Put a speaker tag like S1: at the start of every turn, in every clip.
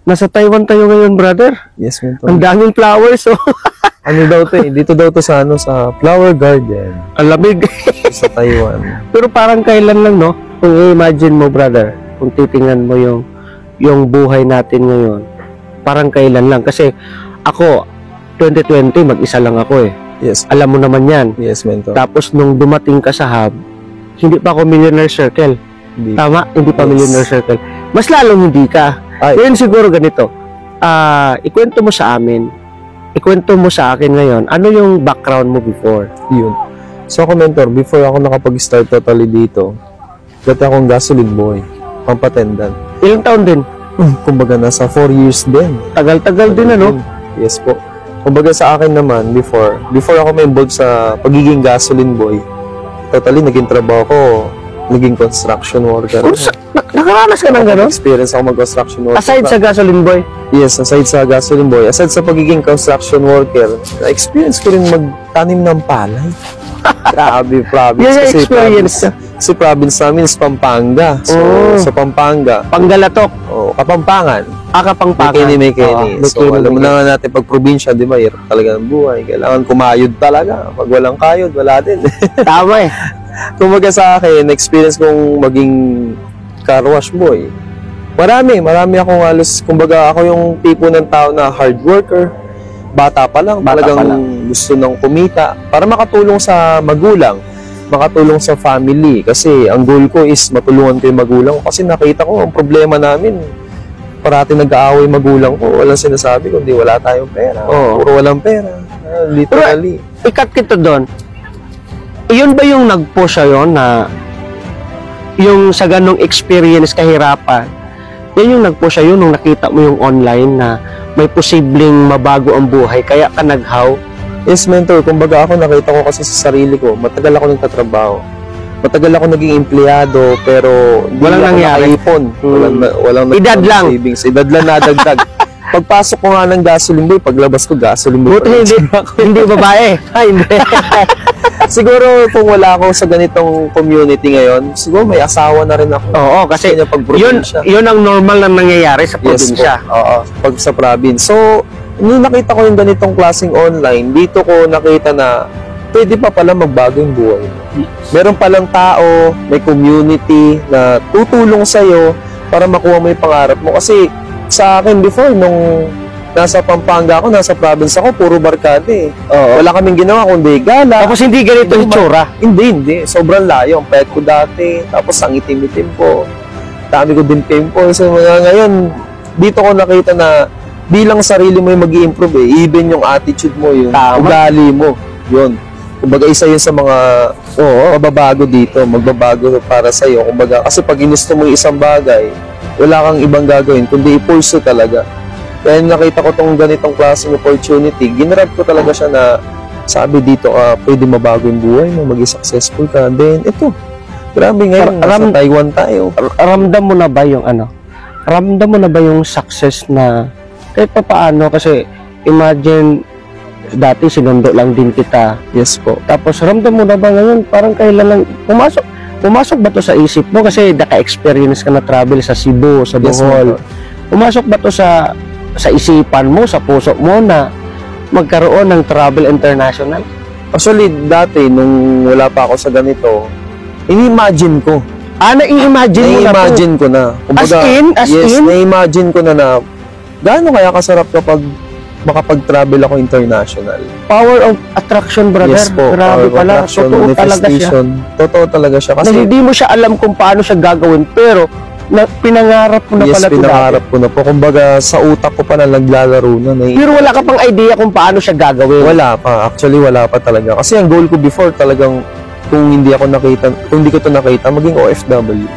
S1: Nasa Taiwan tayo ngayon, brother.
S2: Yes, mentor.
S1: Ang daming flowers, oh.
S2: Ano daw to eh? Dito daw to sa sa flower garden.
S1: Ang lamig.
S2: Sa Taiwan.
S1: Pero parang kailan lang, no? Kung i-imagine mo, brother, kung titingnan mo yung buhay natin ngayon, parang kailan lang. Kasi ako, 2020, mag-isa lang ako eh.
S2: Yes.
S1: Alam mo naman yan.
S2: Yes, mentor.
S1: Tapos nung dumating ka sa hub, hindi pa ako millionaire circle. Tama? Hindi pa millionaire circle. Mas lalong hindi ka. Ngayon siguro ganito. Ikwento mo sa amin. Ikwento mo sa akin ngayon. Ano yung background mo before?
S2: Yun. So ako, mentor, before ako nakapag-start totally dito, dati akong gasoline boy. Pampatendan.
S1: Ilang taon din?
S2: Kumbaga nasa 4 years din.
S1: Tagal-tagal din, ano?
S2: Yes po. Kumbaga sa akin naman, before ako ma-involve sa pagiging gasoline boy, totally naging trabaho ko, naging construction worker.
S1: Nakaranas ka ng gano'n?
S2: Experience ako mag-construction worker.
S1: Aside sa gasoline boy?
S2: Yes, aside sa gasoline boy. Aside sa pagiging construction worker, na-experience ko rin magtanim ng palay. Grabe, province.
S1: Yung
S2: kasi
S1: experience
S2: si province namin is Pampanga. So, sa Pampanga.
S1: Panggalatok.
S2: Kapampangan.
S1: Kapampangan.
S2: May Kenny. So, alam mo na natin, pag probinsya, di ba, hirap talaga ng buhay. Kailangan kumayod talaga. Pag walang kayod, wala din.
S1: Tama eh.
S2: Kumbaga sa akin, experience kong maging car wash boy. Marami akong halos, kumbaga ako yung tipo ng tao na hard worker. Bata pa lang, talagang gusto nang kumita para makatulong sa magulang, makatulong sa family. Kasi ang goal ko is matulungan ko yung magulang ko. Kasi nakita ko ang problema namin, parati nag-aaway magulang ko. Walang sinasabi kundi wala tayong pera. Puro walang pera. Literally.
S1: Pero, ikat kita doon. Iyon ba yung nag-push sa'yo na yung sa ganong experience kahirapan, yan yung nag-push sa'yo nung nakita mo yung online na may posibleng mabago ang buhay, kaya ka naghaw?
S2: Yes, mentor. Kumbaga ako, nakita ko kasi sa sarili ko, matagal ako nagtatrabaho. Matagal ako naging empleyado, pero
S1: walang nangyari.
S2: Walang
S1: edad lang.
S2: Savings. Edad lang nadagdag. Pagpasok ko nga ng gasoline boy, paglabas ko gasoline boy.
S1: Buti hindi babae. Ay, hindi.
S2: Siguro kung wala ako sa ganitong community ngayon, siguro may asawa na rin ako.
S1: Oo, kasi yun ang normal na nangyayari sa probinsya.
S2: Yes, oo, pag sa province. So, nung nakita ko yung ganitong klaseng online, dito ko nakita na pwede pa pala magbago yung buhay. Meron palang tao, may community na tutulong sa'yo para makuha mo yung pangarap mo. Kasi sa akin before, nung nasa Pampanga ako, nasa province ako, puro barkada eh. Wala kaming ginawa kundi gala.
S1: Tapos hindi ganito yung tsura?
S2: Hindi. Sobrang layo. Ang payat ko dati. Tapos ang itim-itim ko. Dami ko din pimples. So, ngayon, dito ko nakita na bilang sarili mo yung mag-i-improve eh. Even yung attitude mo, yung ugali mo. Yun. Kumbaga, isa yun sa mga mababago dito. Magbabago para sa'yo. Kumbaga, kasi pag ginusto mo yung isang bagay, wala kang ibang gagawin, kundi i-pursue talaga. Kaya nakita ko tong ganitong klaseng opportunity, ginrab ko talaga siya na sabi dito, pwede mabago yung buhay mo, maging successful ka. Then, ito, grabe ngayon, nasa Taiwan tayo.
S1: Ramdam mo na ba yung ramdam mo na ba yung success na, kahit pa paano, kasi imagine, dati sinundo lang din kita.
S2: Yes po.
S1: Tapos ramdam mo na ba ngayon, parang kailan lang, pumasok ba to sa isip mo? Kasi naka-experience ka na travel sa Cebu, sa Bohol. Pumasok ba to sa isipan mo, sa puso mo na magkaroon ng travel international?
S2: Actually, dati, nung wala pa ako sa ganito, ini-imagine ko.
S1: Na-imagine
S2: ko na. Kumbaga,
S1: As in?
S2: Na-imagine ko na gaano kaya kasarap kapag makapag-travel ako international.
S1: Power of attraction, brother.
S2: Yes po.
S1: Grabe pala. Totoo talaga siya.
S2: Totoo talaga siya. Kasi
S1: hindi mo siya alam kung paano siya gagawin, pero pinangarap mo na pala ito. Yes,
S2: pinangarap ko na po. Kumbaga, sa utak ko pa na naglalaro na.
S1: Pero wala ka pang idea kung paano siya gagawin?
S2: Wala pa. Actually, wala pa talaga. Kasi ang goal ko before talagang, kung hindi ko ito nakita, maging OFW.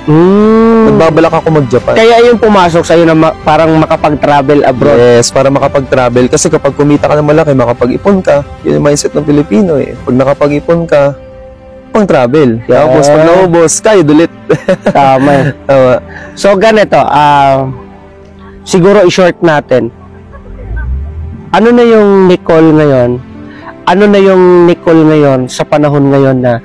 S2: Nagbabalak ako mag-Japan.
S1: Kaya yung pumasok sa'yo na parang makapag-travel abroad?
S2: Yes, para makapag-travel. Kasi kapag kumita ka na malaki, makapag-ipon ka. Yun yung mindset ng Pilipino eh. Pag nakapag-ipon ka, pang-travel. Kaya boss, pag naubos, kayo dulit.
S1: Tama. So, ganito. Siguro i-short natin. Ano na yung Nicole ngayon? Ano na yung Nicole ngayon sa panahon ngayon na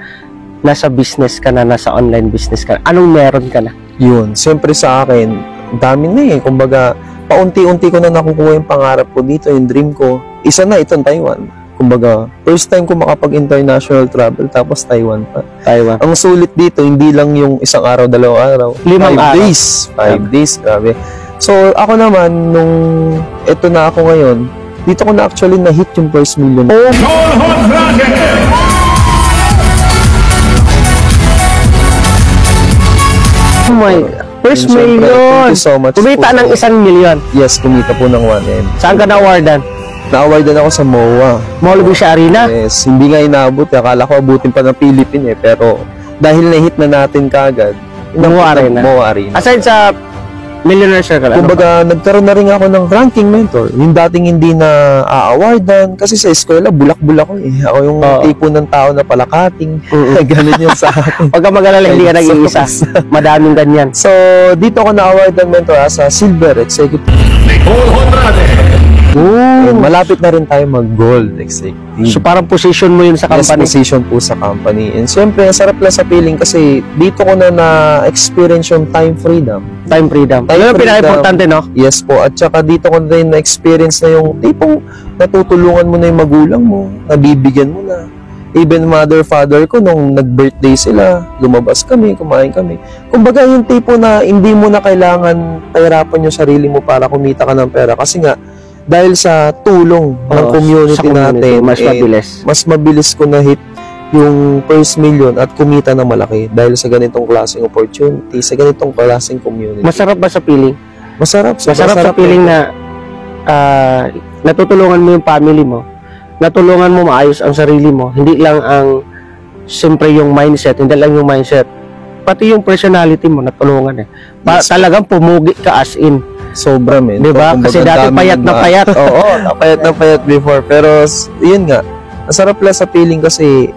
S1: nasa business ka na, nasa online business ka? Anong meron ka na?
S2: Yun, siyempre sa akin, dami na eh. Kumbaga, paunti-unti ko na nakukuha yung pangarap ko dito, yung dream ko. Isa na itong Taiwan. Kumbaga, first time ko makapag-international travel, tapos Taiwan pa.
S1: Taiwan.
S2: Ang sulit dito, hindi lang yung isang araw, 2 araw.
S1: 5 araw.
S2: 5 days, grabe. So, ako naman, nung eto na ako ngayon, dito ko na actually na-hit yung first million.
S1: Oh my God. First
S2: And syempre,
S1: million!
S2: thank you so much
S1: Kumita
S2: po.
S1: ng 1 million.
S2: Yes, kumita po ng 1M.
S1: Saan ka na-awardan?
S2: Na-awardan ako sa MOA.
S1: Mall of Asia Arena?
S2: Yes, hindi nga inaabot. Akala ko abutin pa ng Philippine Pero dahil na-hit na natin kagad,
S1: MOA Arena.
S2: MOA Arena.
S1: Aside sa Millionaire Circle, ano
S2: Kumbaga, nagkaroon na rin ako ng ranking mentor. Yung dating hindi na a-awardan. Kasi sa eskwela, bulak-bulak ko eh. Ako yung tipo ng tao na palakating. Ganun yun sa akin.
S1: Huwag ka mag-alala, hindi ka nag-iisa. Madaming ganyan.
S2: So, dito ako na-awardan mentor as a silver executive. And malapit na rin tayo mag-gold executive.
S1: So, parang position mo yun sa
S2: Yes,
S1: company?
S2: position po sa company. And syempre, sarap lang sa feeling kasi dito ko na na-experience yung time freedom.
S1: Time freedom.
S2: Time
S1: Yun ang
S2: freedom.
S1: pinaka-importante, no?
S2: Yes po. At saka dito ko din na-experience na yung tipong natutulungan mo na yung magulang mo, nabibigyan mo na. Even mother, father ko, nung nag-birthday sila, lumabas kami, kumain kami. Kumbaga yung tipo na hindi mo na kailangan pahirapan yung sarili mo para kumita ka ng pera. Kasi nga, dahil sa tulong ng community natin,
S1: mas mabilis.
S2: Mas mabilis ko na hit yung first million at kumita na malaki dahil sa ganitong klaseng opportunity, sa ganitong klaseng community.
S1: Masarap ba sa feeling?
S2: Masarap
S1: sa feeling na natutulungan mo yung family mo, natulungan mo maayos ang sarili mo, hindi lang ang siyempre yung mindset, hindi lang yung mindset, pati yung personality mo natulungan eh.
S2: Yes.
S1: Talagang pumugi ka as in.
S2: Sobra men.
S1: Diba? Kasi dati payat na payat.
S2: Oo, payat na payat before. Pero yun nga, masarap lang sa feeling kasi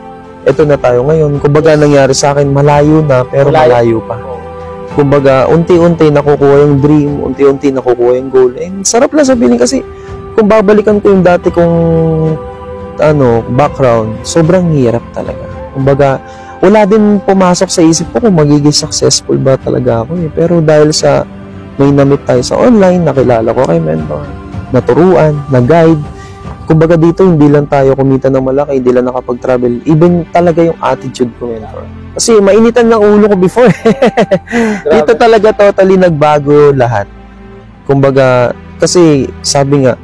S2: eto na tayo ngayon. Kumbaga nangyari sa akin, malayo na pero malayo pa. Kumbaga, unti-unti nakukuha yung dream, unti-unti nakukuha yung goal. And sarap lang sa feeling kasi kung babalikan ko yung dati kong background, sobrang hirap talaga. Kumbaga, wala din pumasok sa isip ko kung magiging successful ba talaga ako eh. Pero dahil sa may na-meet tayo sa online, nakilala ko kay mentor, naturuan, na-guide. Kumbaga dito, hindi lang tayo kumita ng malaki, hindi lang nakapag-travel. Even talaga yung attitude ko, mentor. Kasi mainitan ng ulo ko before. Dito talaga totally nagbago lahat. Kumbaga, kasi sabi nga,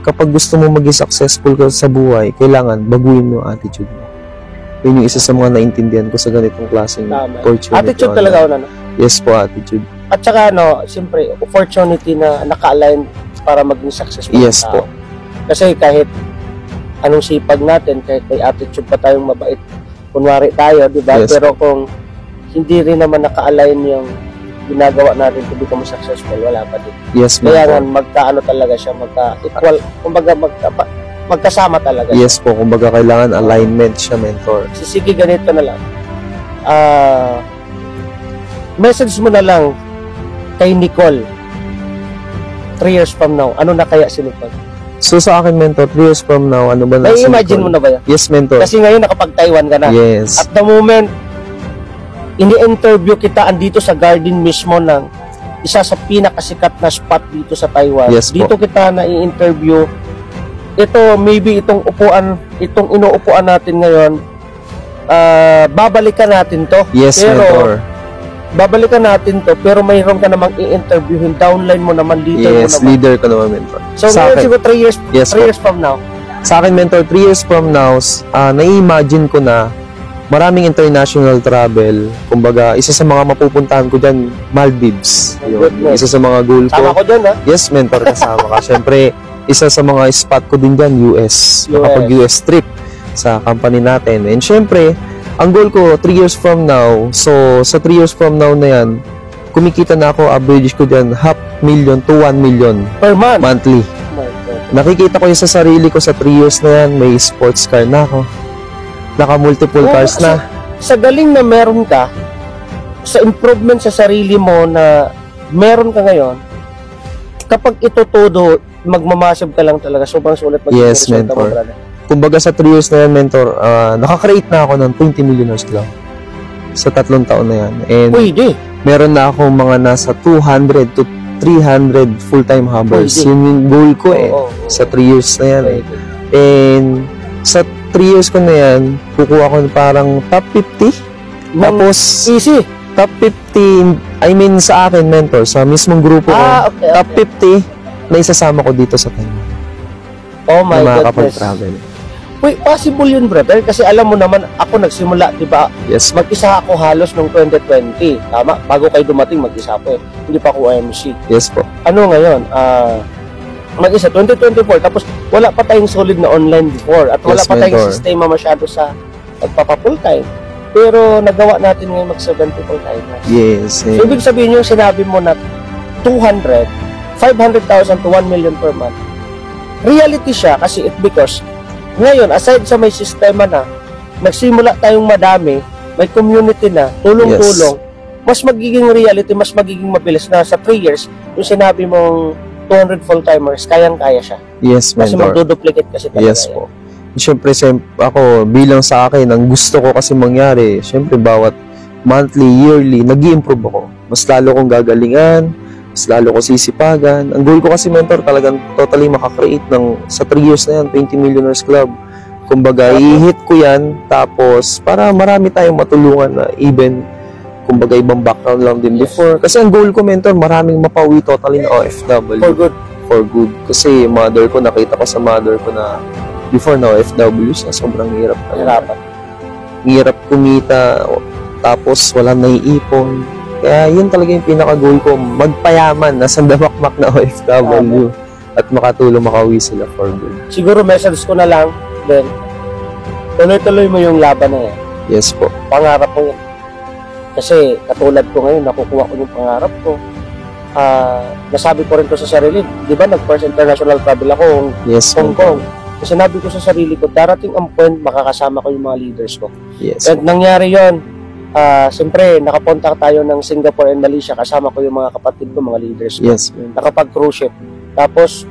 S2: kapag gusto mo maging successful ka sa buhay, kailangan baguhin mo yung attitude mo. Yun yung isa sa mga naintindihan ko sa ganitong klaseng opportunity.
S1: Attitude talaga una, no?
S2: Yes po, attitude.
S1: At saka, siyempre, opportunity na naka-align para maging successful.
S2: Yes po.
S1: Kasi kahit anong sipag natin, kahit may attitude pa tayong mabait, kunwari tayo, di ba?
S2: Yes.
S1: Pero kung hindi rin naman naka-align yung ginagawa natin to become successful, wala pa din.
S2: Yes,
S1: kaya nga, magkaano talaga siya, magka-equal, kumbaga magkasama talaga.
S2: Yes po, kumbaga kailangan alignment siya, mentor.
S1: Sige, ganito na lang. Message mo na lang kay Nicole 3 years from now, ano na kaya si Nicole?
S2: So sa akin, mentor, 3 years from now, ano ba na si
S1: imagine
S2: Nicole?
S1: mo na ba yan?
S2: Yes, mentor.
S1: Kasi ngayon nakapag-Taiwan ka na.
S2: Yes.
S1: At the moment, ini-interview kita andito sa garden mismo ng isa sa pinakasikat na spot dito sa Taiwan.
S2: Yes,
S1: dito kita na-i-interview. Ito, maybe itong inuupuan natin ngayon, babalikan natin to.
S2: Yes,
S1: pero,
S2: mentor.
S1: Babalikan natin to, pero mayroon ka namang i-interviewin, downline mo naman, leader mo
S2: Yes,
S1: naman.
S2: leader ka naman, mentor.
S1: So,
S2: sa
S1: ngayon
S2: akin,
S1: siguro 3 years,
S2: yes,
S1: 3 years from now.
S2: Sa akin, mentor, 3 years from now, nai-imagine ko na maraming international travel. Kumbaga, isa sa mga mapupuntahan ko dyan, Maldives. Yun, isa sa mga goal ko.
S1: Tama ko dyan, ha?
S2: Yes, mentor, kasama ka. Siyempre, isa sa mga spot ko din dyan, US. Makapag-US trip sa company natin. And siyempre, ang goal ko, 3 years from now, so sa 3 years from now na yan, kumikita na ako, average ko dyan, 500,000 to 1 million
S1: Per month.
S2: monthly. Nakikita ko yung sa sarili ko sa 3 years na yan, may sports car na ako. Naka-multiple cars na.
S1: Sa galing na meron ka, sa improvement sa sarili mo na meron ka ngayon, kapag ito todo, magmamasab ka lang talaga. Sobrang sulit magiging
S2: Yes,
S1: resulta mo,
S2: mentor.
S1: brother.
S2: Kumbaga sa 3 years na yan, mentor, nakakreate na ako ng 20 millionaires club sa 3 taon na yan. And
S1: Pwede.
S2: meron na akong mga nasa 200 to 300 full-time hubbers.
S1: Pwede.
S2: Yun yung goal ko
S1: Oo.
S2: sa 3 years na yan.
S1: Pwede.
S2: And sa 3 years ko na yan, kukuha ko parang top 50. Tapos,
S1: Easy.
S2: top 50, I mean sa akin, mentor, sa mismong grupo ko,
S1: Okay.
S2: top 50 na isasama ko dito sa kanya.
S1: Oh my
S2: na
S1: goodness.
S2: makakapag-travel.
S1: Wait, possible yun, brother. Kasi alam mo naman, ako nagsimula, di ba?
S2: Yes.
S1: Mag-isa ako halos noong 2020. Tama? Bago kayo dumating, mag-isa ako eh. Hindi pa ako IMC.
S2: Yes po.
S1: Ano ngayon? Mag-isa, 2024. Tapos wala pa tayong solid na online before. At wala
S2: Yes,
S1: pa tayong
S2: mentor.
S1: sistema masyado sa pagpapa-full time. Pero nagawa natin ngayon mag-70 full time.
S2: Yes.
S1: So, ibig sabihin yung sinabi mo na 200, 500,000 to 1 million per month. Reality siya kasi because ngayon, aside sa may sistema na, nagsimula tayong madami, may community na, tulong-tulong, mas magiging reality, mas magiging mabilis na sa 3 years, yung sinabi mong 200 full-timers, kayang-kaya siya.
S2: Yes,
S1: Kasi
S2: mentor.
S1: magduduplicate kasi talaga.
S2: Yes
S1: yan.
S2: po. Siyempre, ako, bilang sa akin, ang gusto ko kasi mangyari, siyempre, bawat monthly, yearly, nag-i-improve ako. Mas lalo kong gagalingan, mas lalo ko sisipagan. Ang goal ko kasi, mentor, talagang totally makakreate sa 3 years na yan, 20 Millionaires Club. Kumbaga, i-hit ko yan, tapos, para marami tayong matulungan na even, kumbaga, ibang background lang din before. Kasi ang goal ko, mentor, maraming mapauwi totally na OFW.
S1: For good.
S2: For good. Kasi mother ko, nakita ko sa mother ko na before na OFW siya, sobrang hirap.
S1: Hirapan.
S2: Hirap kumita, tapos walang naiipon. Kaya yun talaga yung pinaka-goal ko, magpayaman, nasa damakmak na OFW at makatulong makauwi sila for good.
S1: Siguro message ko na lang, then, tuloy-tuloy mo yung laban na yan.
S2: Yes po.
S1: Pangarap ko yan. Kasi katulad ko ngayon, nakukuha ko yung pangarap ko. Nasabi ko rin to sa sarili, di ba nag-first international travel ako,
S2: Yes,
S1: Hong Kong. Kasi sinabi ko sa sarili ko, darating ang point, makakasama ko yung mga leaders ko.
S2: Yes.
S1: And nangyari yon. Siyempre, nakapunta tayo ng Singapore and Malaysia, kasama ko yung mga kapatid ko, mga leaders ko.
S2: Yes.
S1: Nakapag-cruise ship. Tapos,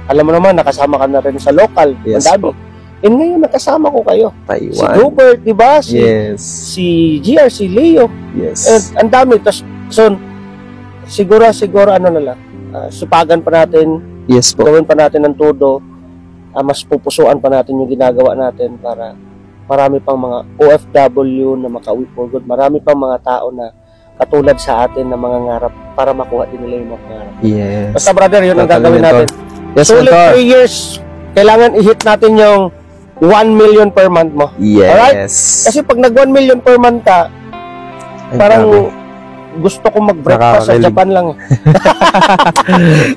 S1: alam mo naman, nakasama ka na rin sa local.
S2: Yes
S1: Ang dami. And ngayon, nakasama ko kayo. Si
S2: Taiwan.
S1: Gilbert, di ba?
S2: Yes.
S1: Si GR, si Leo.
S2: Yes.
S1: And ang dami. Tapos, so, siguro, ano na lang, supagan pa natin,
S2: Yes po.
S1: gawin pa natin ng todo, mas pupusuan pa natin yung ginagawa natin para marami pang mga OFW na makauwi for good. Marami pang mga tao na katulad sa atin na mga ngarap para makuha din nila yung mga ngarap.
S2: Yes.
S1: Basta brother, yun ang gagawin natin.
S2: Yes,
S1: Sulit
S2: mentor.
S1: 3 years, kailangan i-hit natin yung 1 million per month mo.
S2: Yes.
S1: Alright? Kasi pag nag 1 million per month ka,
S2: Ay,
S1: parang
S2: grabe.
S1: gusto ko mag-break pa sa
S2: Nakakakilig. Japan
S1: Japan lang.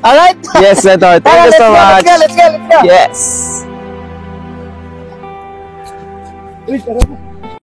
S1: Alright?
S2: Yes, mentor. Thank you so much.
S1: Let's go.
S2: Yes.
S1: Uy, tara na.